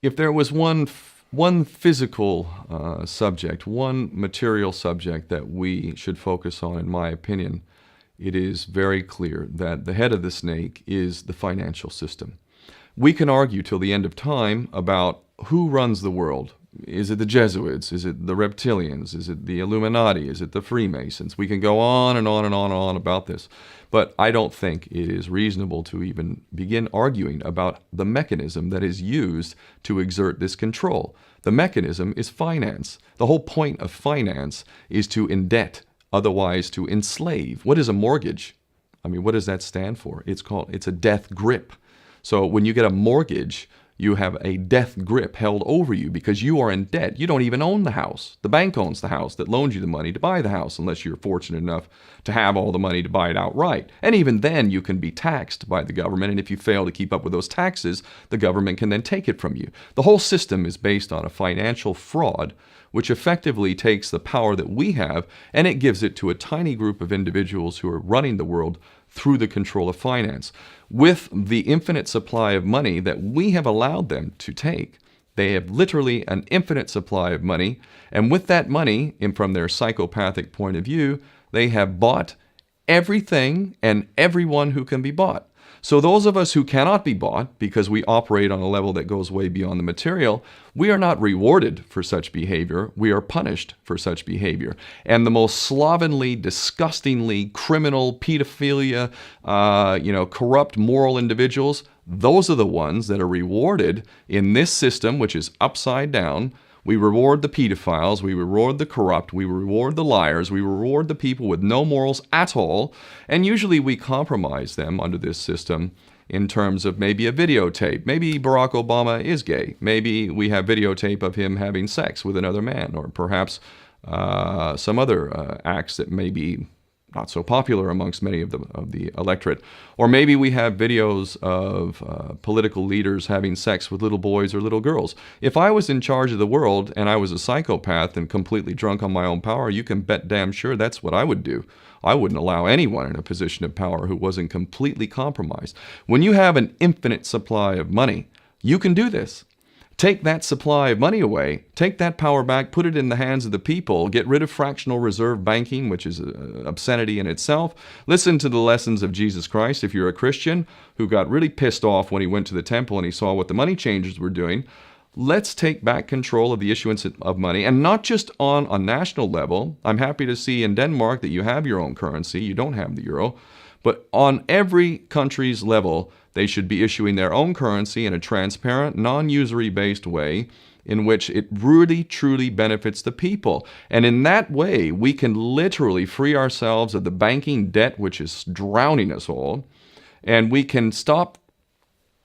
If there was one physical subject, one material subject that we should focus on, in my opinion, it is very clear that the head of the snake is the financial system. We can argue till the end of time about who runs the world. Is it the Jesuits? Is it the reptilians? Is it the Illuminati? Is it the Freemasons? We can go on and on and on and on about this. But I don't think it is reasonable to even begin arguing about the mechanism that is used to exert this control. The mechanism is finance. The whole point of finance is to indebt, otherwise to enslave. What is a mortgage? I mean, what does that stand for? It's a death grip. So when you get a mortgage, you have a death grip held over you because you are in debt. You don't even own the house. The bank owns the house that loans you the money to buy the house, unless you're fortunate enough to have all the money to buy it outright. And even then, you can be taxed by the government, and if you fail to keep up with those taxes, the government can then take it from you. The whole system is based on a financial fraud, which effectively takes the power that we have and it gives it to a tiny group of individuals who are running the world through the control of finance. With the infinite supply of money that we have allowed them to take, they have literally an infinite supply of money, and with that money, and from their psychopathic point of view, they have bought everything and everyone who can be bought. So those of us who cannot be bought, because we operate on a level that goes way beyond the material, we are not rewarded for such behavior. We are punished for such behavior. And the most slovenly, disgustingly criminal, pedophilia, corrupt moral individuals, those are the ones that are rewarded in this system, which is upside down. We reward the pedophiles, we reward the corrupt, we reward the liars, we reward the people with no morals at all, and usually we compromise them under this system in terms of maybe a videotape. Maybe Barack Obama is gay. The we have videotape of him having sex with another man, or perhaps some other acts that may be not so popular amongst many of the electorate. Or maybe we have videos of political leaders having sex with little boys or little girls. If I was in charge of the world and I was a psychopath and completely drunk on my own power, you can bet damn sure that's what I would do. I wouldn't allow anyone in a position of power who wasn't completely compromised. When you have an infinite supply of money, you can do this. Take that supply of money away, take that power back, put it in the hands of the people, get rid of fractional reserve banking, which is an obscenity in itself. Listen to the lessons of Jesus Christ. If you're a Christian who got really pissed off when he went to the temple and he saw what the money changers were doing, let's take back control of the issuance of money, and not just on a national level. I'm happy to see in Denmark that you have your own currency. You don't have the euro. But on every country's level, they should be issuing their own currency in a transparent, non-usury based way in which it really, truly benefits the people. And in that way, we can literally free ourselves of the banking debt which is drowning us all, and we can stop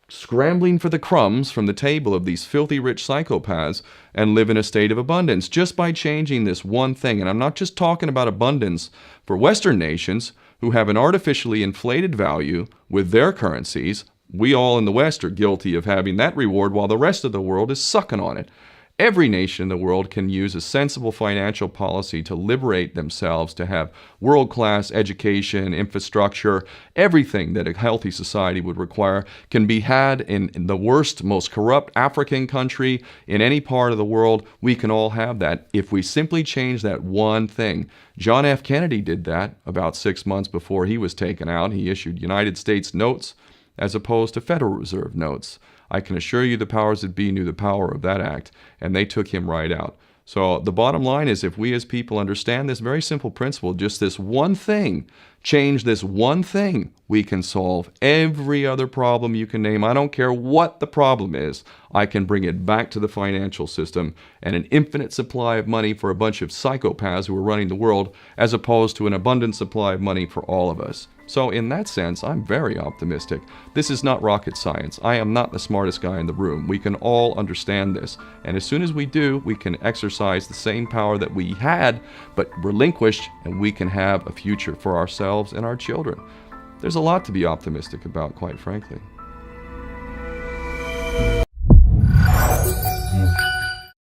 scrambling for the crumbs from the table of these filthy rich psychopaths and live in a state of abundance just by changing this one thing. And I'm not just talking about abundance for Western nations who have an artificially inflated value with their currencies. We all in the West are guilty of having that reward while the rest of the world is sucking on it. Every nation in the world can use a sensible financial policy to liberate themselves, to have world-class education, infrastructure. Everything that a healthy society would require can be had in the worst, most corrupt African country in any part of the world. We can all have that if we simply change that one thing. John F. Kennedy did that about 6 months before he was taken out. He issued United States notes as opposed to Federal Reserve notes. I can assure you the powers that be knew the power of that act, and they took him right out. So the bottom line is, if we as people understand this very simple principle, just this one thing, change this one thing, we can solve every other problem you can name. I don't care what the problem is. I can bring it back to the financial system and an infinite supply of money for a bunch of psychopaths who are running the world, as opposed to an abundant supply of money for all of us. So in that sense, I'm very optimistic. This is not rocket science. I am not the smartest guy in the room. We can all understand this. And as soon as we do, we can exercise the same power that we had, but relinquished, and we can have a future for ourselves and our children. There's a lot to be optimistic about, quite frankly.